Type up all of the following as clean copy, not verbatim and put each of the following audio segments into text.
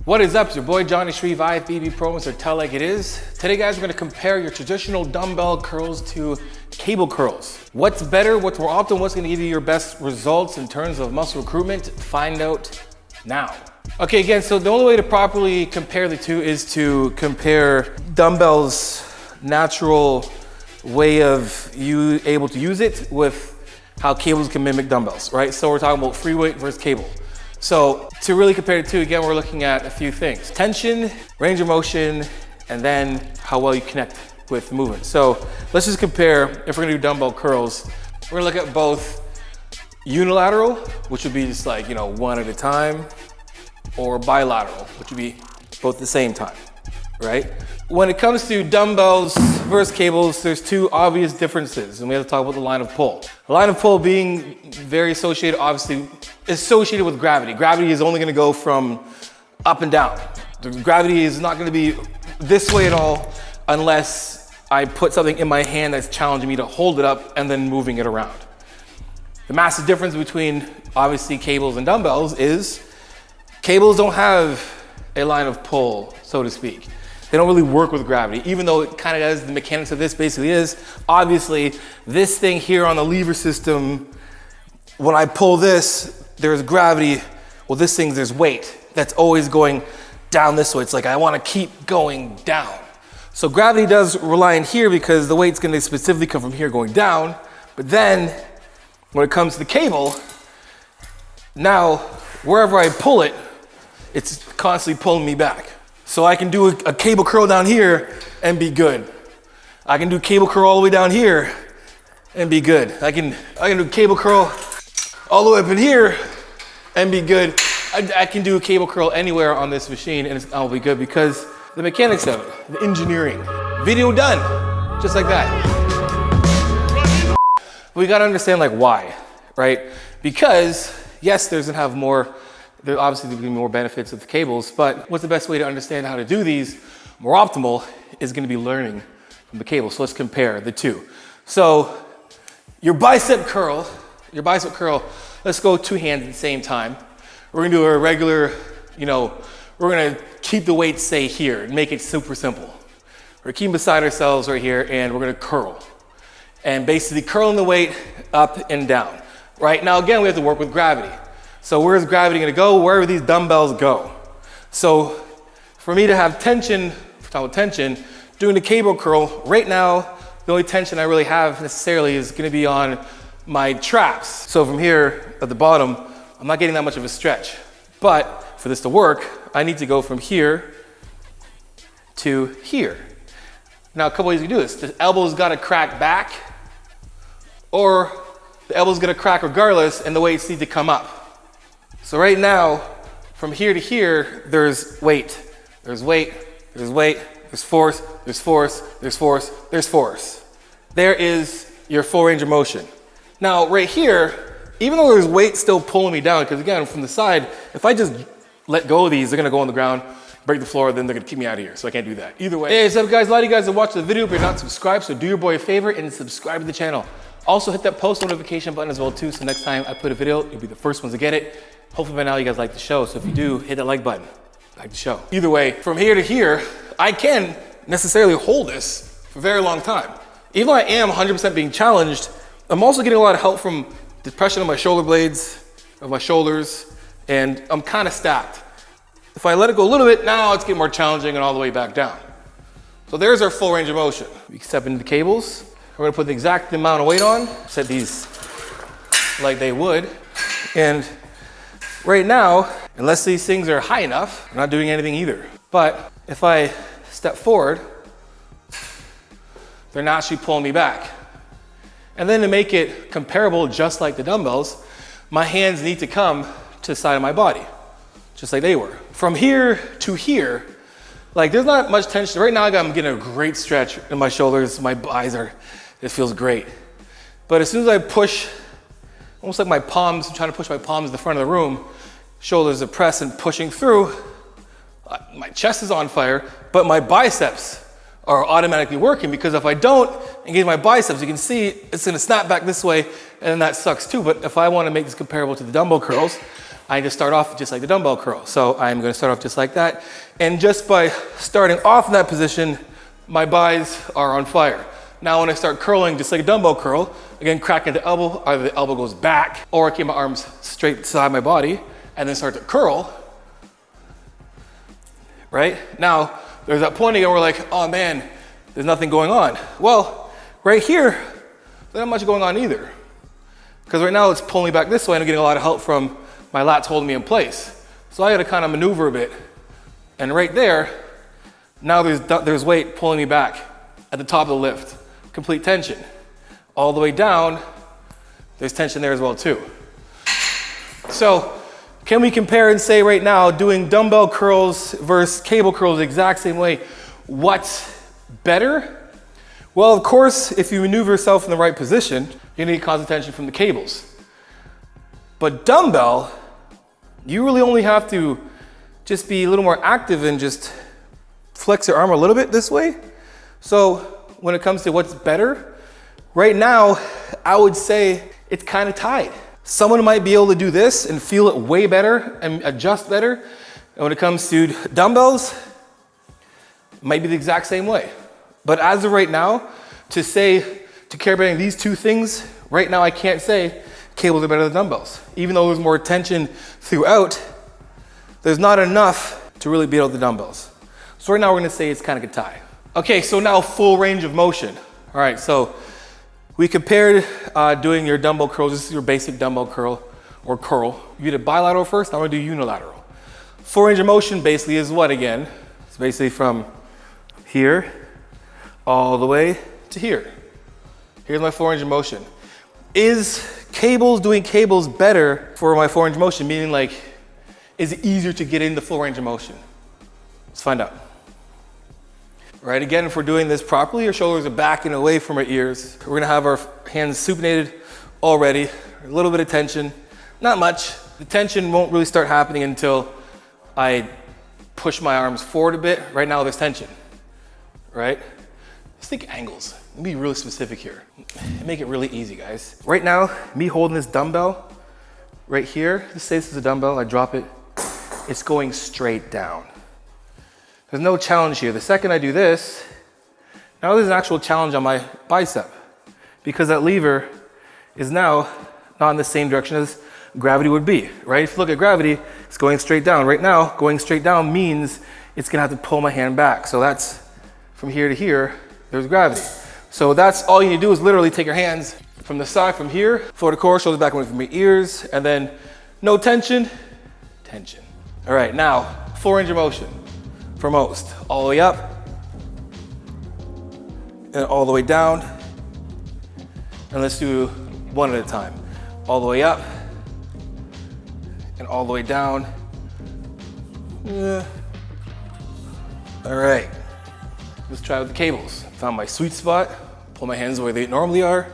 What is up? It's your boy Johnny SHREVE, IFBB Pro, Mr. Tell Like It Is. Today guys, we're gonna compare your traditional dumbbell curls to cable curls. What's better, what's more optimal, what's gonna give you your best results in terms of muscle recruitment? Find out now. Okay, again, so the only way to properly compare the two is to compare dumbbells' natural way of you able to use it with how cables can mimic dumbbells, right? So we're talking about free weight versus cable. So to really compare the two, again, we're looking at a few things. Tension, range of motion, and then how well you connect with movement. So let's just compare, if we're gonna do dumbbell curls, we're gonna look at both unilateral, which would be just like, one at a time, or bilateral, which would be both at the same time, right? When it comes to dumbbells versus cables, there's two obvious differences, and we have to talk about the line of pull. The line of pull being very associated, obviously, associated with gravity. Gravity is only gonna go from up and down. The gravity is not gonna be this way at all unless I put something in my hand that's challenging me to hold it up and then moving it around. The massive difference between, obviously, cables and dumbbells is cables don't have a line of pull, so to speak. They don't really work with gravity, even though it kind of does. The mechanics of this basically is, obviously, this thing here on the lever system, when I pull this, there's gravity. Well, this thing, there's weight that's always going down this way. It's like, I want to keep going down. So gravity does rely in here because the weight's going to specifically come from here going down. But then when it comes to the cable, now wherever I pull it, it's constantly pulling me back. So I can do a cable curl down here and be good. I can do cable curl all the way down here and be good. I can do cable curl all the way up in here and be good. I can do a cable curl anywhere on this machine and I'll be good because the mechanics of it, the engineering. Video done, just like that. We gotta understand why, right? Because yes, there's gonna have more, there obviously there's gonna be more benefits of the cables, but what's the best way to understand how to do these more optimal is gonna be learning from the cable. So let's compare the two. So your bicep curl, let's go two hands at the same time. We're gonna do a regular, we're gonna keep the weight, say, here and make it super simple. We're keeping beside ourselves right here and we're gonna curl. And basically curling the weight up and down. Right now, again, we have to work with gravity. So where's gravity gonna go? Wherever these dumbbells go. So for me to have tension, doing the cable curl, right now, the only tension I really have necessarily is gonna be on my traps. So from here at the bottom, I'm not getting that much of a stretch. But for this to work, I need to go from here to here. Now, a couple ways you do this. The elbow's gotta crack back, or the elbow's gonna crack regardless, and the weights need to come up. So right now, from here to here, there's weight. There's weight, there's weight, there's force, there's force, there's force, there's force. There is your full range of motion. Now, right here, even though there's weight still pulling me down, because again, from the side, if I just let go of these, they're gonna go on the ground, break the floor, then they're gonna keep me out of here, so I can't do that. Either way. Hey, what's up guys? A lot of you guys have watched the video, but you're not subscribed, so do your boy a favor and subscribe to the channel. Also hit that post notification button as well too, so next time I put a video, you'll be the first ones to get it. Hopefully by now you guys like the show, so if you do, hit that like button, like the show. Either way, from here to here, I can necessarily hold this for a very long time. Even though I am 100% being challenged, I'm also getting a lot of help from depression on my shoulder blades, of my shoulders, and I'm kind of stacked. If I let it go a little bit, now it's getting more challenging and all the way back down. So there's our full range of motion. We step into the cables. We're gonna put the exact amount of weight on, set these like they would. And right now, unless these things are high enough, I'm not doing anything either. But if I step forward, they're naturally pulling me back. And then to make it comparable, just like the dumbbells, my hands need to come to the side of my body, just like they were. From here to here, there's not much tension. Right now, I'm getting a great stretch in my shoulders. My eyes it feels great. But as soon as I push, almost like my palms, I'm trying to push my palms to the front of the room, shoulders are pressed and pushing through, my chest is on fire, but my biceps are automatically working, because if I don't engage my biceps, you can see it's gonna snap back this way, and then that sucks too. But if I wanna make this comparable to the dumbbell curls, I just start off just like the dumbbell curl. So I'm gonna start off just like that. And just by starting off in that position, my buys are on fire. Now when I start curling just like a dumbbell curl, again, cracking the elbow, either the elbow goes back or I keep my arms straight beside my body and then start to curl, right? Now, there's that point again where we're like, oh man, there's nothing going on. Well, right here, there's not much going on either. Because right now it's pulling me back this way and I'm getting a lot of help from my lats holding me in place. So I gotta kind of maneuver a bit. And right there, now there's weight pulling me back at the top of the lift. Complete tension. All the way down, there's tension there as well too. So can we compare and say right now, doing dumbbell curls versus cable curls the exact same way, what's better? Well, of course, if you maneuver yourself in the right position, you need constant tension from the cables. But dumbbell, you really only have to just be a little more active and just flex your arm a little bit this way. So when it comes to what's better, right now, I would say it's kind of tied. Someone might be able to do this and feel it way better and adjust better. And when it comes to dumbbells, it might be the exact same way. But as of right now, to carry these two things, right now I can't say cables are better than dumbbells. Even though there's more tension throughout, there's not enough to really beat out the dumbbells. So right now we're gonna say it's kind of a tie. Okay, so now full range of motion. All right, so we compared doing your dumbbell curls. This is your basic dumbbell curl or curl. You did bilateral first, now we're gonna do unilateral. Full range of motion basically is what again? It's basically from here all the way to here. Here's my full range of motion. Is doing cables better for my full range of motion? Meaning like, is it easier to get in the full range of motion? Let's find out. Right, again, if we're doing this properly, our shoulders are back and away from our ears. We're gonna have our hands supinated already, a little bit of tension, not much. The tension won't really start happening until I push my arms forward a bit. Right now there's tension, right? Let's think angles. Let me be really specific here. Make it really easy, guys. Right now, me holding this dumbbell right here, let's say this is a dumbbell, I drop it, it's going straight down. There's no challenge here. The second I do this, now there's an actual challenge on my bicep because that lever is now not in the same direction as gravity would be, right? If you look at gravity, it's going straight down. Right now, going straight down means it's gonna have to pull my hand back. So that's from here to here, there's gravity. So that's all you need to do is literally take your hands from the side, from here, floor to core, shoulders back away from your ears, and then no tension, tension. All right, now, full range of motion. For most, all the way up and all the way down. And let's do one at a time. All the way up and all the way down. All right, let's try with the cables. Found my sweet spot, pull my hands the way they normally are,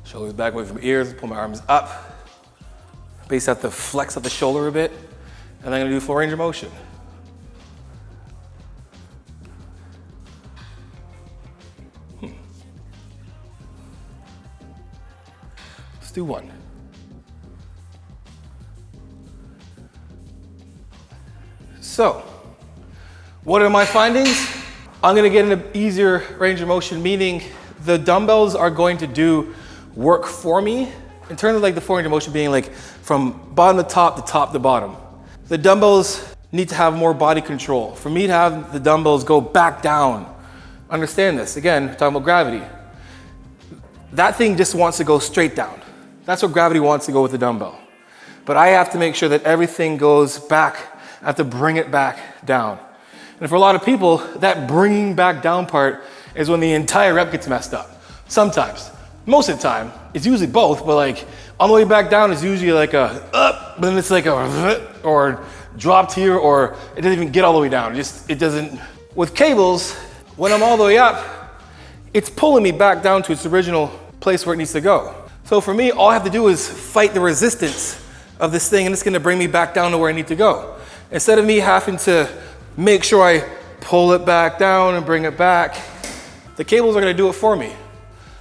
shoulders back away from ears, pull my arms up. Basically have to flex up the shoulder a bit, and then I'm gonna do full range of motion. Do one. So, what are my findings? I'm gonna get an easier range of motion, meaning the dumbbells are going to do work for me in terms of like the full range of motion being like from bottom to top to bottom. The dumbbells need to have more body control. For me to have the dumbbells go back down, understand this, again, talking about gravity. That thing just wants to go straight down. That's what gravity wants to go with the dumbbell. But I have to make sure that everything goes back. I have to bring it back down. And for a lot of people, that bringing back down part is when the entire rep gets messed up. Sometimes. Most of the time, it's usually both, but like on the way back down is usually like a up, but then it's like a or dropped here, or it doesn't even get all the way down. It doesn't. With cables, when I'm all the way up, it's pulling me back down to its original place where it needs to go. So for me, all I have to do is fight the resistance of this thing, and it's gonna bring me back down to where I need to go. Instead of me having to make sure I pull it back down and bring it back, the cables are gonna do it for me.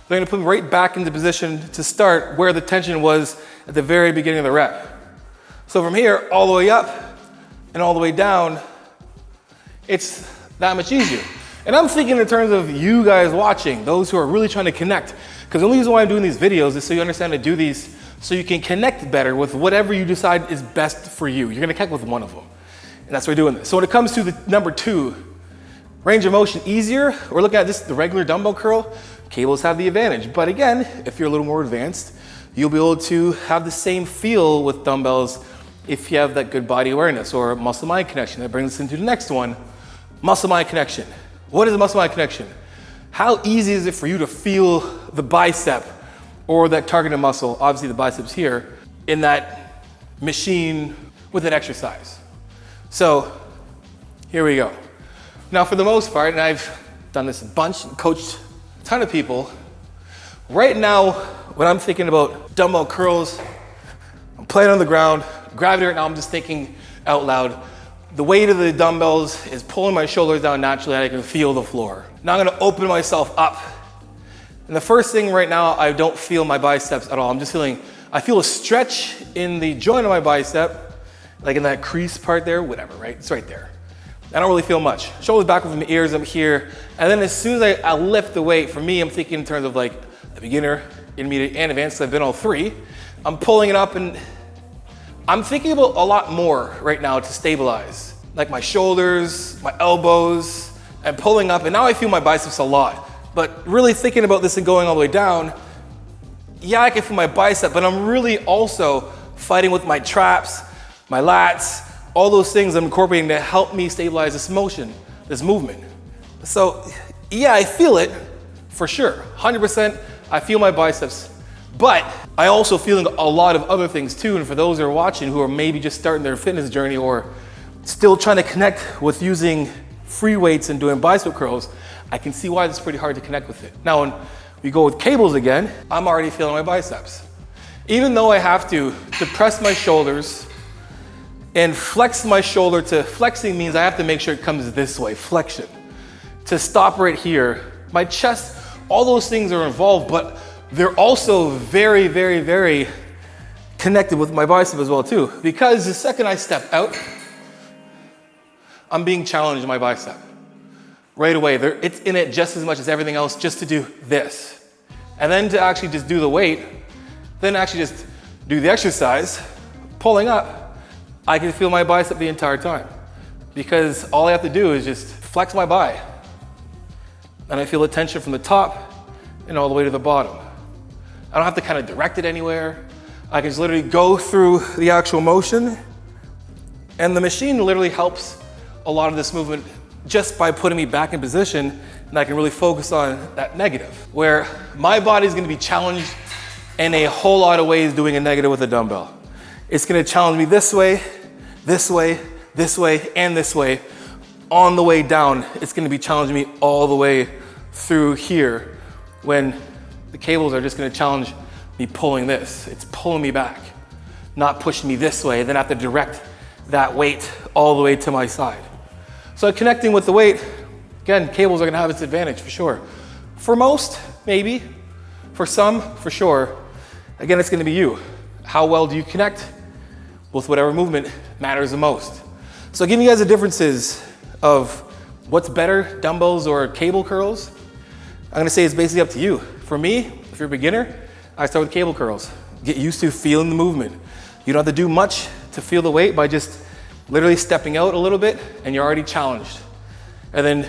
They're gonna put me right back into position to start where the tension was at the very beginning of the rep. So from here, all the way up and all the way down, it's that much easier. And I'm thinking in terms of you guys watching, those who are really trying to connect. Because the only reason why I'm doing these videos is so you understand to do these so you can connect better with whatever you decide is best for you. You're gonna connect with one of them. And that's why we're doing this. So when it comes to the number 2, range of motion easier, we're looking at this, the regular dumbbell curl, cables have the advantage. But again, if you're a little more advanced, you'll be able to have the same feel with dumbbells if you have that good body awareness or muscle-mind connection. That brings us into the next one, muscle-mind connection. What is a muscle-mind connection? How easy is it for you to feel the bicep or that targeted muscle, obviously the biceps here, in that machine with an exercise? So here we go. Now for the most part, and I've done this a bunch and coached a ton of people, right now when I'm thinking about dumbbell curls, I'm playing on the ground, gravity right now, I'm just thinking out loud. The weight of the dumbbells is pulling my shoulders down naturally and I can feel the floor. Now I'm gonna open myself up. And the first thing right now, I don't feel my biceps at all. I'm just feeling, I feel a stretch in the joint of my bicep, like in that crease part there, whatever, right? It's right there. I don't really feel much. Shoulders back with my ears up here. And then as soon as I lift the weight, for me, I'm thinking in terms of like a beginner, intermediate, and advanced, I've been all 3. I'm pulling it up and I'm thinking about a lot more right now to stabilize. Like my shoulders, my elbows, and pulling up, and now I feel my biceps a lot. But really thinking about this and going all the way down, yeah, I can feel my bicep, but I'm really also fighting with my traps, my lats, all those things I'm incorporating to help me stabilize this motion, this movement. So yeah, I feel it for sure. 100%, I feel my biceps, but I also feeling a lot of other things too. And for those who are watching who are maybe just starting their fitness journey or still trying to connect with using free weights and doing bicep curls, I can see why it's pretty hard to connect with it. Now, when we go with cables again, I'm already feeling my biceps. Even though I have to depress my shoulders and flex my shoulder, to flexing means I have to make sure it comes this way, flexion. To stop right here, my chest, all those things are involved, but they're also very, very, very connected with my bicep as well too. Because the second I step out, I'm being challenged in my bicep. Right away, it's in it just as much as everything else, just to do this. And then to actually just do the weight, then actually just do the exercise, pulling up, I can feel my bicep the entire time. Because all I have to do is just flex my bi. And I feel the tension from the top and all the way to the bottom. I don't have to kind of direct it anywhere. I can just literally go through the actual motion. And the machine literally helps a lot of this movement just by putting me back in position, and I can really focus on that negative, where my body's gonna be challenged in a whole lot of ways doing a negative with a dumbbell. It's gonna challenge me this way, this way, this way, and this way. On the way down, it's gonna be challenging me all the way through here, when the cables are just gonna challenge me pulling this. It's pulling me back, not pushing me this way, then I have to direct that weight all the way to my side. So connecting with the weight, again, cables are gonna have its advantage for sure. For most, maybe. For some, for sure. Again, it's gonna be you. How well do you connect with whatever movement matters the most? So giving you guys the differences of what's better, dumbbells or cable curls, I'm gonna say it's basically up to you. For me, if you're a beginner, I start with cable curls. Get used to feeling the movement. You don't have to do much to feel the weight by just literally stepping out a little bit and you're already challenged. And then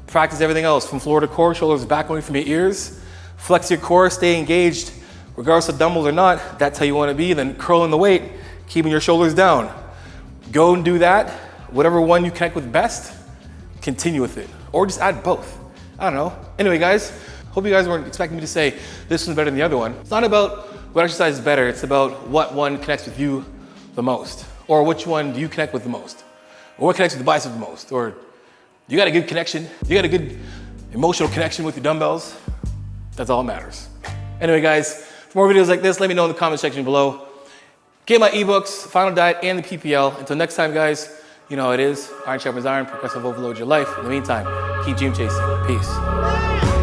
practice everything else from floor to core, shoulders back away from your ears. Flex your core, stay engaged. Regardless of dumbbells or not, that's how you wanna be. Then curling the weight, keeping your shoulders down. Go and do that. Whatever one you connect with best, continue with it. Or just add both. I don't know. Anyway, guys, hope you guys weren't expecting me to say this one's better than the other one. It's not about what exercise is better. It's about what one connects with you the most. Or which one do you connect with the most? Or what connects with the bicep the most? Or you got a good connection? You got a good emotional connection with your dumbbells? That's all that matters. Anyway, guys, for more videos like this, let me know in the comment section below. Get my ebooks, Final Diet, and the PPL. Until next time, guys, you know how it is. Iron sharpens iron, progressive overload your life. In the meantime, keep gym chasing. Peace.